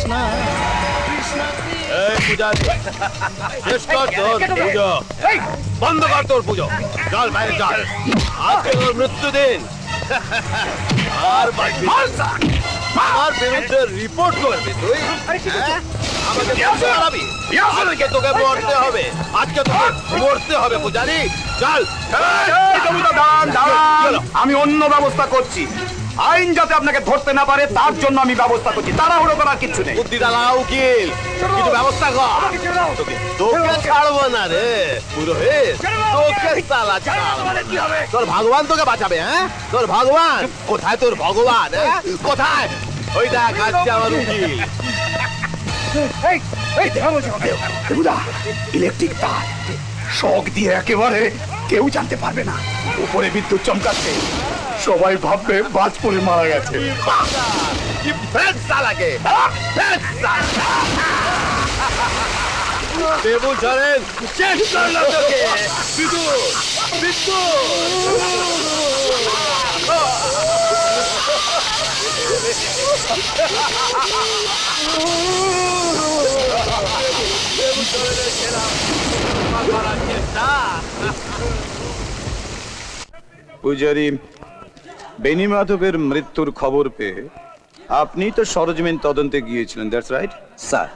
কৃষ্ণা এই পূজারি শেষ কর তোর পুজো, বন্ধ কর তোর পুজো, চল বাইরে চল, আজকে তোর মৃত্যু দিন। আর আমার বিরুদ্ধে রিপোর্ট করবি তুই? আমাকে মারাবি? আজকে তোকে মরতে হবে, আজকে তোকে মরতে হবে পূজারি, চল। আমি অন্য ব্যবস্থা করছি, আইন যাতে আপনাকে ধরতে না পারে তার জন্য আমি ব্যবস্থা করছি, তাড়াহুড়ো করার কিচ্ছু নেই। বুদ্ধিটা লাগাও উকিল, কিছু ব্যবস্থা কর। তোকে ছাড়বো না রে পুরোহিত, তোকে সালা ছাড়বো না। তোর ভগবান তোকে বাঁচাবে, হ্যাঁ? তোর ভগবান কোথায়? তোর ভগবান কোথায়? ওই দেখ আসছে আমার উকিল। ইলেকট্রিক তার শক দিয়ে একেবারে কেউ জানতে পারবে না, উপরে বিদ্যুৎ চমকাচ্ছে, সবাই ভাববে বাজ পড়ে মারা গেছে। কি ফেস সালাকে, ফেস সালা দেবু ধরেন শেষ করলো তোকে। বিদ্যুৎ পূজারি, বেনি মাধবের মৃত্যুর খবর পেয়ে আপনি তো সরজমিন তদন্তে গিয়েছিলেন, দ্যাটস রাইট স্যার।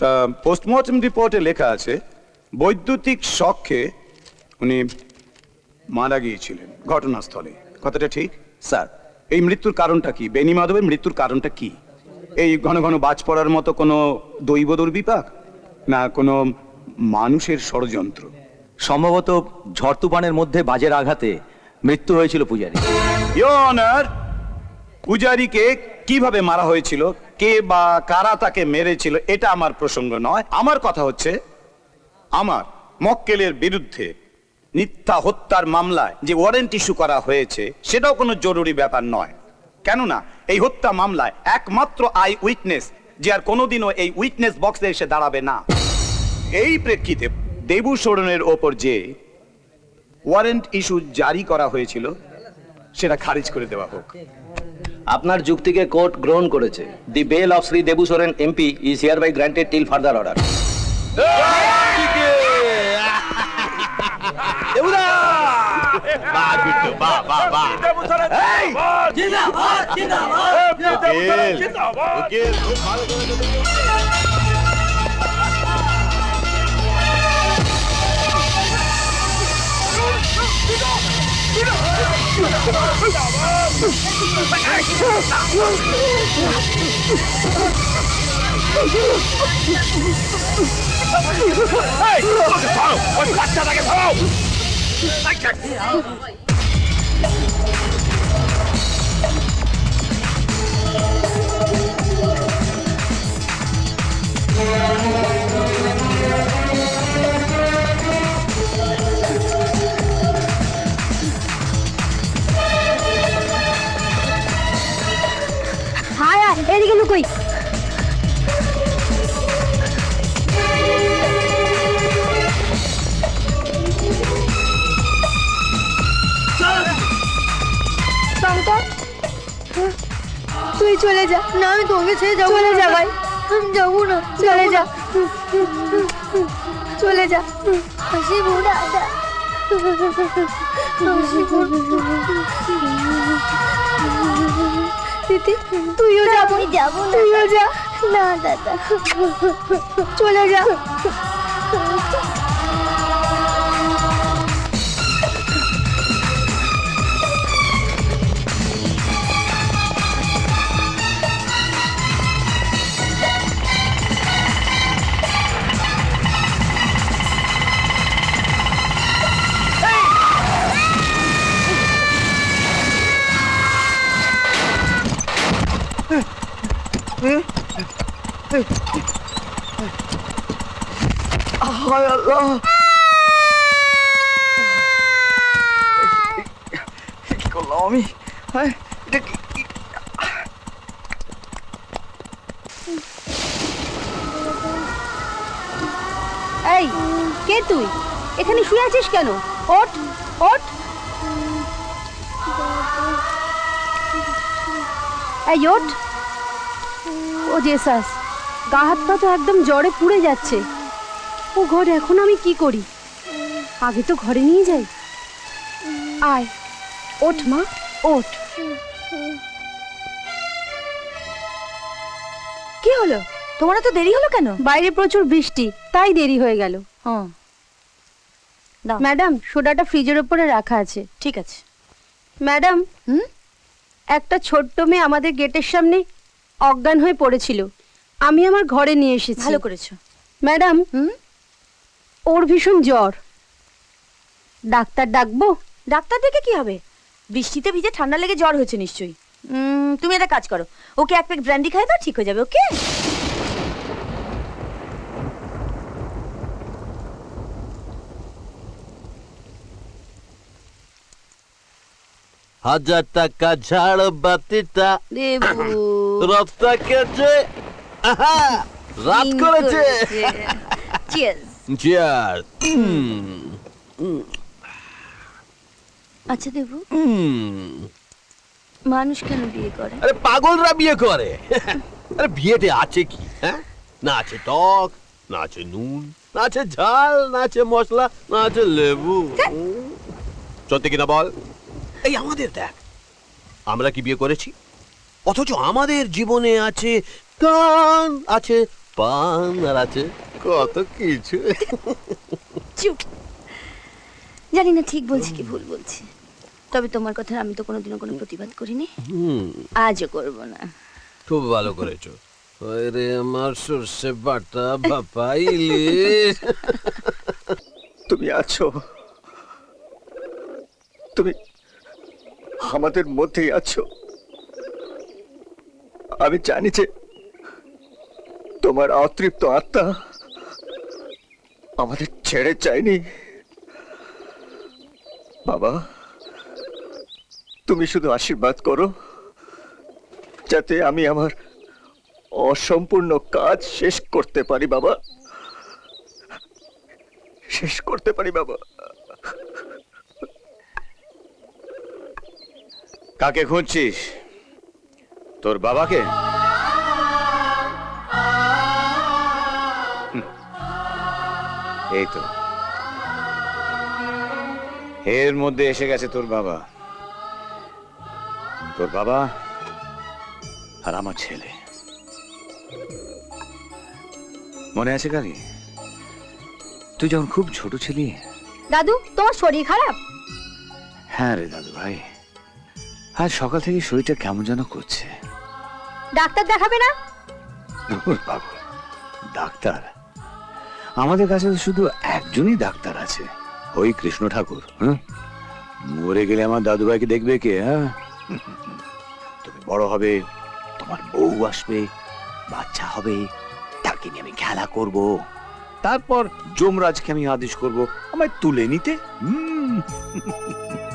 তা পোস্টমর্টম রিপোর্টে লেখা আছে বৈদ্যুতিক শকে উনি মারা গিয়েছিলেন ঘটনাস্থলে, কথাটা ঠিক? স্যার, এই মৃত্যুর কারণটা কি? বেনি মাধবের মৃত্যুর কারণটা কি? এই ঘন ঘন বাজ পড়ার মতো কোনো দৈব দুর্বিপাক, না কোনো মানুষের ষড়যন্ত্র? সম্ভবত ঝড় তুফানের মধ্যে বাজের আঘাতে মৃত্যু হয়েছিল পূজারি। ইওর অনার, পূজারীকে কিভাবে মারা হয়েছিল, কে বা কারা তাকে মেরেছিল, এটা আমার প্রসঙ্গ নয়। আমার কথা হচ্ছে আমার মক্কেলের বিরুদ্ধে মিথ্যা হত্যার মামলায় যে ওয়ারেন্ট ইস্যু করা হয়েছে সেটাও কোনো জরুরি ব্যাপার নয়। কেননা এই হত্যা মামলায় একমাত্র আই উইটনেস যে আর কোনোদিনও এই উইটনেস বক্সে এসে দাঁড়াবে না। এই প্রেক্ষিতে দেবু সোরেনের ওপর যে ওয়ারেন্ট ইস্যু জারি করা হয়েছিল সেটা খারিজ করে দেওয়া হোক। আপনার যুক্তিকে কোর্ট গ্রহণ করেছে। The bail of Shri Debu Soren MP is hereby granted till further order. এদিকে লুকোই। তুই চলে যা। না, আমি তোকে ছেড়ে যাবো। চলে যা ভাই, আমি যাবো না। চলে যা, চলে যা। হাসি বুড়া দিদি, তুইও যাবো? যাবো না। তুইও যা। না দাদা, চলে যা। কি করলাম আমি? এই, কে তুই? এখানে শুয়ে আছিস কেন? ওঠ, ওঠ। এই ওঠ। ও জেসাস, গা হাত পা তো একদম জ্বরে পুড়ে যাচ্ছে। ও ঘর, এখন আমি কি করি? আগে তো ঘরে নিয়ে যাই। আয়, ওঠ মা, ওঠ। কি হলো? তোমার তো দেরি হলো কেন? বাইরে প্রচুর বৃষ্টি, তাই দেরি হয়ে গেল। দাও। ম্যাডাম, সোডাটা ফ্রিজের উপরে রাখা আছে। ঠিক আছে। ম্যাডাম, হুম? একটা ছোট্ট মেয়ে আমাদের গেটের সামনে অজ্ঞান হয়ে পড়েছিল, আমি আমার ঘরে নিয়ে এসেছি। ভালো করেছো। ম্যাডাম, হুম? ওর ভীষণ জ্বর, ডাক্তার ডাকবো? ডাক্তার দেখে কি হবে? বৃষ্টিতে ভিজে ঠান্ডা লেগে জ্বর হয়েছে নিশ্চয়ই। তুমি একটা কাজ করো, ওকে এক প্যাক ব্র্যান্ডি খাই দাও, ঠিক হয়ে যাবে। ওকে? হাজার টাকা ঝাড় বাতিটা দেবু রাতটা কেটে রাত করেছে। চিয়ার্স। চিয়ার। আচ্ছা দেবু, মানুষ কেন বিয়ে করে? আরে পাগলরা বিয়ে করে। আরে বিয়েতে আছে কি? হ্যাঁ, না আছে টক, না আছে নুন, না আছে ঝাল, না আছে মশলা, না আছে লেবু। সত্যি কিনা বল? এই আমাদের দেখ, আমরা কি বিয়ে করেছি? অথচ আমাদের জীবনে আছে গান, আছে পান, আর আছে কত কিছু। চুপ। জানি না ঠিক বলছি কি ভুল বলছি, তবে তোমার কথা আমি তো কোনোদিনও কোনো প্রতিবাদ করিনি, আজও করব না। খুব ভালো করেছো। ওরে আমার সর্ষে বাটা, বাবা ইলিশ। তুমি আছো, তুমি আমাদের মধ্যেই আছো। আমি জানি যে তোমার অতৃপ্ত আত্মা আমাদের ছেড়ে যায়নি। বাবা, তুমি শুধু আশীর্বাদ করো যাতে আমি আমার অসম্পূর্ণ কাজ শেষ করতে পারি বাবা, শেষ করতে পারি বাবা। কাকে খুঁজছিস? তোর বাবাকে? এই তো, এর মধ্যে এসে গেছে তোর বাবা। তোর বাবা আর আমার ছেলে। মনে আছে কারি, তুই যখন খুব ছোট ছিলি? দাদু, তোমার শরীর খারাপ? হ্যাঁ রে দাদু ভাই, আজ সকাল থেকে শরীরটা কেমন যেন করছে। ডাক্তার দেখাবে না? ধুর পাগল, ডাক্তার? আমাদের কাছে তো শুধু একজনই ডাক্তার আছে, ওই কৃষ্ণ ঠাকুর। হ্যাঁ, মরে গেলে আমার দাদু ভাইকে দেখবে কে? হ্যাঁ, তুমি বড় হবে, তোমার বউ আসবে, বাচ্চা হবে, তাকে নিয়ে আমি খেলা করব, তারপর যমরাজকে আমি আদেশ করব আমায় তুলে নিতে।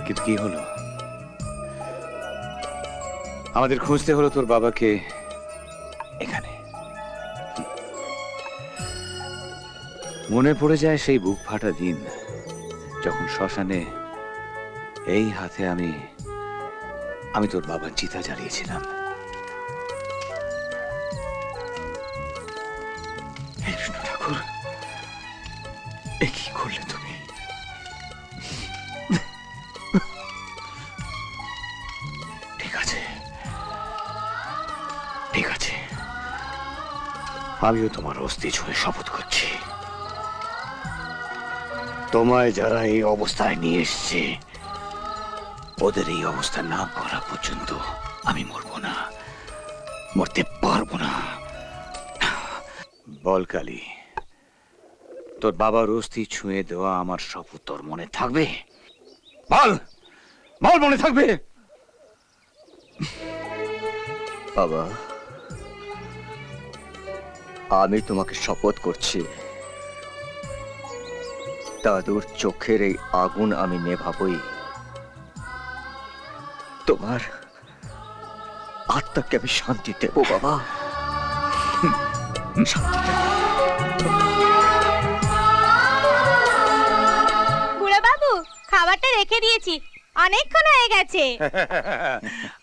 কিন্তু কি হলো? আমাদের খুঁজতে হলো তোর বাবাকে এখানে। মনে পড়ে যায় সেই বুক ফাটা দিন যখন শ্মশানে এই হাতে আমি তোর বাবার চিতা জ্বালিয়েছিলাম। হে কৃষ্ণ ঠাকুর, এ কি করলে তুমি? ঠিক আছে, ঠিক আছে, আমিও তোমার অস্থি ছুঁয়ে শপথ করছি, তোমায় যারা এই অবস্থায় নিয়ে এসছে ওদের এই অবস্থা না করা পর্যন্ত আমি মরবো না, মরতে পারবো না। বল কালী, তোর বাবার অস্থি ছুঁয়ে দেওয়া আমার শপথ তোর মনে থাকবে? বল, বল, মনে থাকবে? বাবা, আমি তোমাকে শপথ করছি, দাদুর চোখের এই আগুন আমি নেভাবই, তোমার আত্মাকে আমি শান্তি দেব বাবা, শান্তি দেব। বুড়া বাবু, খাবারটা রেখে দিয়েছি, অনেকক্ষণ হয়ে গেছে।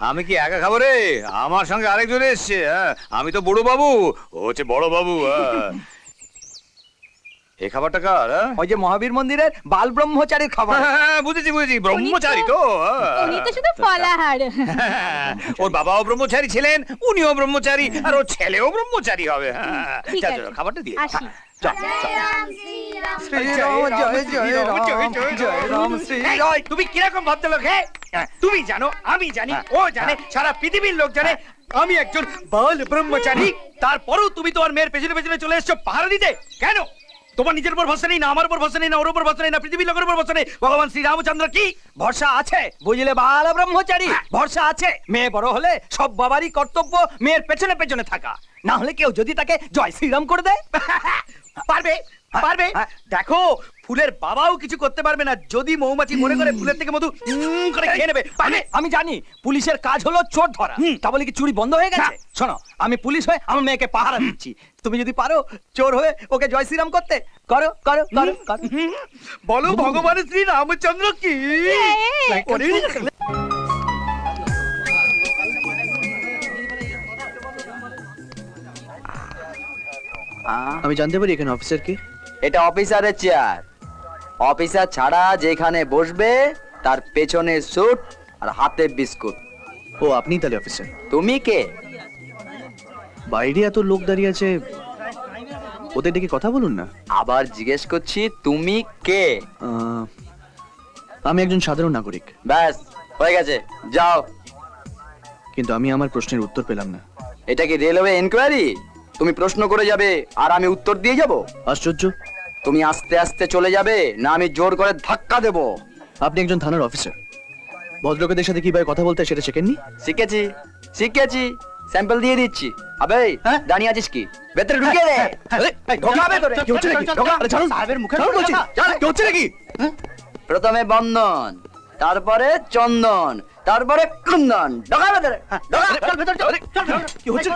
আমি কি একা খাবো রে? আমার সঙ্গে আরেকজন এসছে। হ্যাঁ, আমি তো বড় বাবু, ও হচ্ছে বড় বাবু। এই খাবারটা কার? ওই যে মহাবীর মন্দিরের বাল ব্রহ্মচারীর খাবার। হ্যাঁ, বুঝেছি বুঝেছি, ব্রহ্মচারী তো। উনি তো শুধু ফলাহার। ওর বাবাও ব্রহ্মচারী ছিলেন, উনিও ব্রহ্মচারী, আর ওর ছেলেও ব্রহ্মচারী হবে। হ্যাঁ, ঠিক চল, আছে। চল, খাবারটা দিয়ে আসি। তুমি কিরকম ভদ্রলোক? হ্যাঁ, তুমি জানো, আমি জানি, ও জানে, সারা পৃথিবীর লোক জানে আমি একজন বাল ব্রহ্মচারী। তারপরেও তুমি তোমার মেয়ের পেছনে পেছনে চলে এসছো পাহারা দিতে। কেন? তোমার নিজের উপর ভরসা নেই, না আমার উপর ভরসা নেই, না ওর উপর ভরসা নেই, না পৃথিবীর লোকের উপর ভরসা নেই। ভগবান শ্রী রামচন্দ্র কি ভরসা আছে? বুঝলে বাল ব্রহ্মচারী, ভরসা আছে। মেয়ে বড় হলে সব বাবারই কর্তব্য মেয়ের পেছনে পেছনে থাকা। না হলে কেউ যদি তাকে জয় শ্রীরাম করে দেয়, পারবে পারবে। দেখো, ফুলের বাবাও কিছু করতে পারবে না যদি মৌমাছি মনে করে ফুলের থেকে মধু করে খেয়ে নেবে। পারবে? আমি জানি পুলিশের কাজ হলো চোর ধরা, তা বলে কি চুরি বন্ধ হয়ে গেছে? শোনো, আমি পুলিশ হয়ে আমার মেয়েকে পাহারা দিচ্ছি। তুমি যদি পারো চোর হয়ে ওকে জয় শ্রীরাম করতে, করো করো করো করো। বলো ভগবান শ্রী রামচন্দ্র কি? আমি জানতে পারি এখানে অফিসার কে? এটা অফিসারের চেয়ার। অফিসার ছাড়া যেখানে বসবে তার পেছনে স্যুট আর হাতে বিস্কুট। ও, আপনি তাহলে অফিসার? তুমি কে? বাইরে এত লোক দাঁড়িয়ে আছে, ওদের ডেকে কথা বলুন না। আবার জিজ্ঞেস করছি, তুমি কে? আমি একজন সাধারণ নাগরিক, ব্যাস হয়ে গেছে, যাও। কিন্তু আমি আমার প্রশ্নের উত্তর পেলাম না। এটা কি রেলওয়ে এনকোয়ারি? তুমি প্রশ্ন করে যাবে আর আমি উত্তর দিয়ে যাব? আশ্চর্য, তুমি আস্তে আস্তে চলে যাবে, না আমি জোর করে ধাক্কা দেব? আপনি একজন থানার অফিসার, ভদ্রলোকেদের সাথে কিভাবে কথা বলতে হয় সেটা শেখেননি? শিখেছি শিখেছি, স্যাম্পল দিয়ে দিচ্ছি। আবে দাঁড়িয়ে আছিস কি? ভেতরে ঢুকিয়ে দে। ঢোকাবে তোরে। কি হচ্ছে নাকি? আরে ছাড়ুন, সাহেবের মুখে ছাড়ুন বলছি। কি হচ্ছে নাকি? প্রথমে বন্ধন, তারপরে চন্দন, তারপরে কুন্দন। ঢোকাবে তোরে। কি হচ্ছে?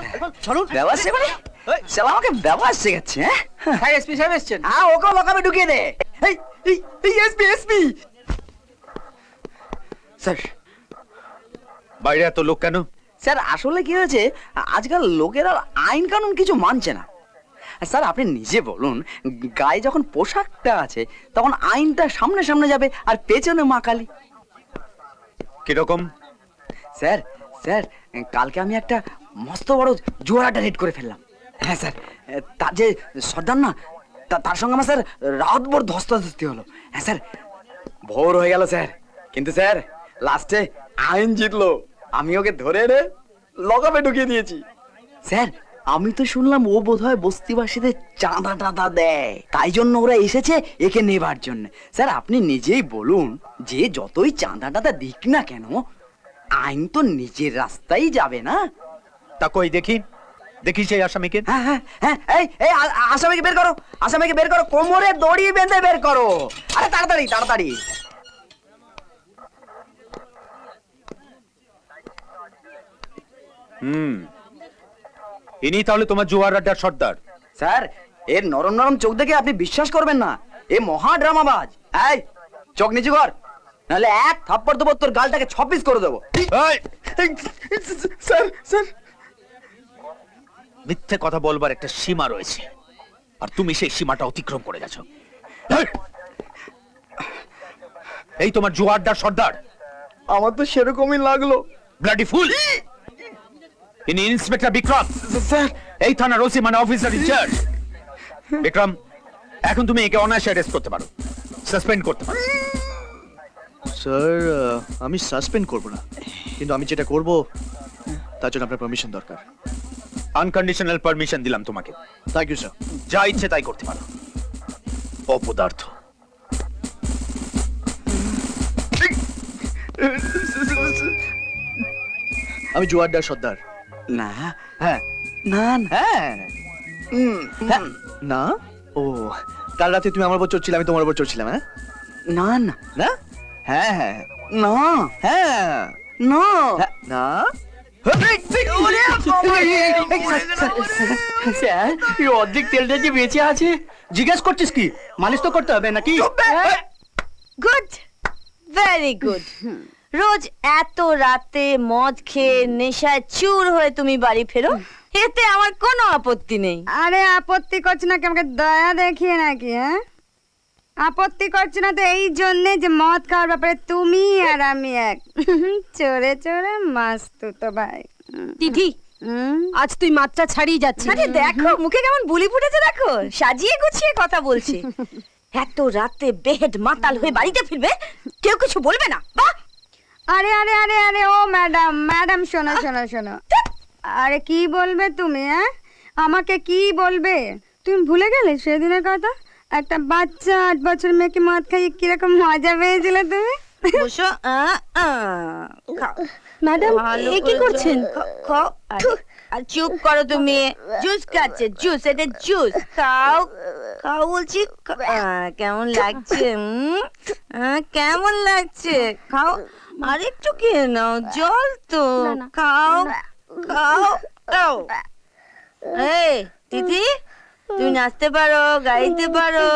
ছাড়ুন। ব্যবহার শেখাবে? শালা আমাকে ব্যবহার শেখাচ্ছে। হ্যাঁ, এসপি সাহেব এসছেন। হ্যাঁ, ওকেও লকাবে ঢুকিয়ে দে। এই এসপি এসপি স্যার। বাইরে এত লোক কেন? স্যার আসলে কি হয়েছে, আজকাল লোকেরা আইন কানুন কিছু মানছে না। স্যার আপনি নিজে বলুন, গায়ে যখন পোশাকটা আছে তখন আইনটা সামনে সামনে যাবে আর পেছনে মা কালী। কিরকম? স্যার স্যার কালকে আমি একটা মস্ত বড় জোয়ারাটা রেড করে ফেললাম। হ্যাঁ স্যার, তার যে সর্দার না, তার সঙ্গে আমার স্যার রাতভর ধস্তাধস্তি হলো। হ্যাঁ স্যার, ভোর হয়ে গেল স্যার, কিন্তু স্যার লাস্টে আইন জিতলো। আমি ওকে ধরে এনে লকাপে ঢুকিয়ে দিয়েছি। স্যার আমি তো শুনলাম ও বোধহয় বস্তিবাসীদের চাঁদা টাদা দেয়, তাই জন্য ওরা এসেছে একে নেবার জন্য। স্যার আপনি নিজেই বলুন, যে যতই চাঁদা টাদা দিক না কেন, আইন তো নিজের রাস্তায় যাবে না? তা কই দেখি, দেখি সেই আসামিকে। হ্যাঁ হ্যাঁ হ্যাঁ, এই আসামিকে বের করো, আসামিকে বের করো, কোমরে দড়ি বেঁধে বের করো। আরে তাড়াতাড়ি তাড়াতাড়ি। ইনি তাহলে তোমার জোয়ার আড্ডার সর্দার? স্যার এর নরম নরম চোখ দেখে আপনি বিশ্বাস করবেন না, এ মহা ড্রামাবাজ। এই চোখ নিচু কর, নাহলে এক থাপ্পড় দেবো তোর গালটাকে 26 করে দেবো। স্যার স্যার, মিথ্যে কথা বলবার একটা সীমা রয়েছে, আর তুমি সেই সীমাটা অতিক্রম করে গেছো। এই তোমার জোয়ারদার সর্দার? আমার তো সেরকমই লাগলো। Bloody fool! ইনি ইন্সপেক্টর বিক্রম, স্যার এই থানার ওসি মানে অফিসার ইনচার্জ। বিক্রম, এখন তুমি একে অনায়াসে অ্যারেস্ট করতে পারো, সাসপেন্ড করতে পারো। স্যার আমি সাসপেন্ড করব না, কিন্তু আমি যেটা করব তার জন্য আপনার পারমিশন দরকার। আনকন্ডিশনাল পারমিশন দিলাম তোমাকে। Thank you sir. যা ইচ্ছে তাই করতে পারো। অপদার্থ। আমি জোয়ারদার সর্দার। না হ্যাঁ। না না, হ্যাঁ না, ও কাল রাতে তুমি আমার উপর চড়ছিলে, আমি তোমার উপর চড়ছিলাম। হ্যাঁ না না না, হ্যাঁ হ্যাঁ না হ্যাঁ না হ্যাঁ, না। স্যার এই অর্ধেক তেলটা যে বেঁচে আছে, জিজ্ঞেস করছিস কি? মালিশ তো করতে হবে নাকি? Good, very good. রোজ এত রাতে মদ খেয়ে নেশায় চুর হয়ে তুমি বাড়ি ফেরো, এতে আমার কোনো আপত্তি নেই। আরে আপত্তি করছি না কি, আমাকে দয়া দেখিয়ে নাকি? হ্যাঁ, আপত্তি করছি না তো এই জন্যে যে মদ খাওয়ার ব্যাপারে তুমি আর আমি এক। চোরে চোরে মাস্ত তো ভাই। দিদি আজ তুই মাত্রা ছাড়িয়ে যাচ্ছিস। আরে দেখো মুখে কেমন বুলি ফুটেছে, দেখো সাজিয়ে গুছিয়ে কথা বলছে। এত রাতে বেহেড মাতাল হয়ে বাড়িতে ফিরবে, কেউ কিছু বলবে না? বাহ! আরে আরে আরে আরে ও ম্যাডাম, ম্যাডাম শোনো শোনো শোনো। আরে কি বলবে তুমি? হ্যাঁ, আমাকে কি বলবে? তুমি ভুলে গেলে সেদিনের কথা? একটা বাচ্চা 8 বছর মেয়েকে মদ খাইয়ে কিরকম মজা পেয়েছিলে তুমি? বসো। খাও। ম্যাডাম ভালো এ কি করে করছেন? খাও। আর চুপ করো তুমি। জুস খাচ্ছে, জুস, এটা জুস। খাও খাও বলছি। কেমন লাগছে? কেমন লাগছে? খাও। আর একটু খেয়ে নাও, জল তো। খাও খাও খাও। এই দিদি, তুমি নাচতে পারো, গাইতে পারো?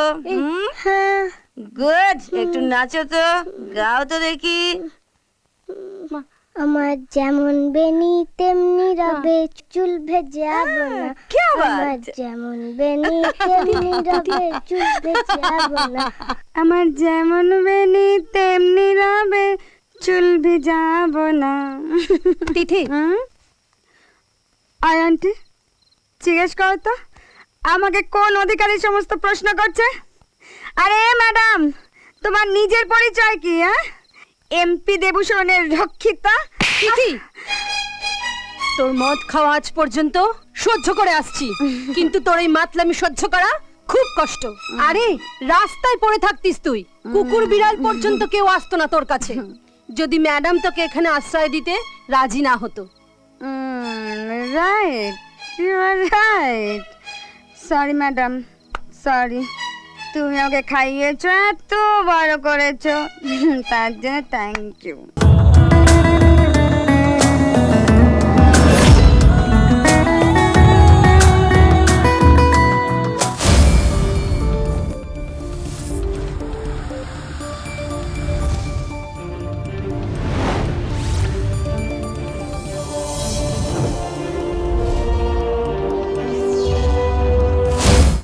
গুড, একটু নাচো তো, গাও তো দেখি। আমার যেমন বেনি তেমনি রবে, চুল ভেজাবো না। क्या আমার बात? যেমন বেনি তেমনি রবে, চুল ভেজাবো না। আমার যেমন বেনি তেমনি রবে, চুল ভিজাবো না। তিথি আয় আন্টি, জিজ্ঞেস করো তো আমাকে কোন অধিকারী সমস্ত প্রশ্ন করছে? আরে ম্যাডাম, তোমার নিজের পরিচয় কি? হ্যাঁ, এমপি দেবুসরণের রক্ষিতা। তিথি তোর মদ খাওয়া আজ পর্যন্ত সহ্য করে আসছি, কিন্তু তোর এই মাতলামি সহ্য করা খুব কষ্ট। আরে রাস্তায় পড়ে থাকতিস তুই, কুকুর বিড়াল পর্যন্ত কেউ আসতো না তোর কাছে, যদি ম্যাডাম তোকে এখানে আশ্রয় দিতে রাজি না হতো। Right, you are right. Sorry madam, sorry. তুমি ওকে খাইয়েছো, এত বড় করেছো, তার জন্য থ্যাংক ইউ।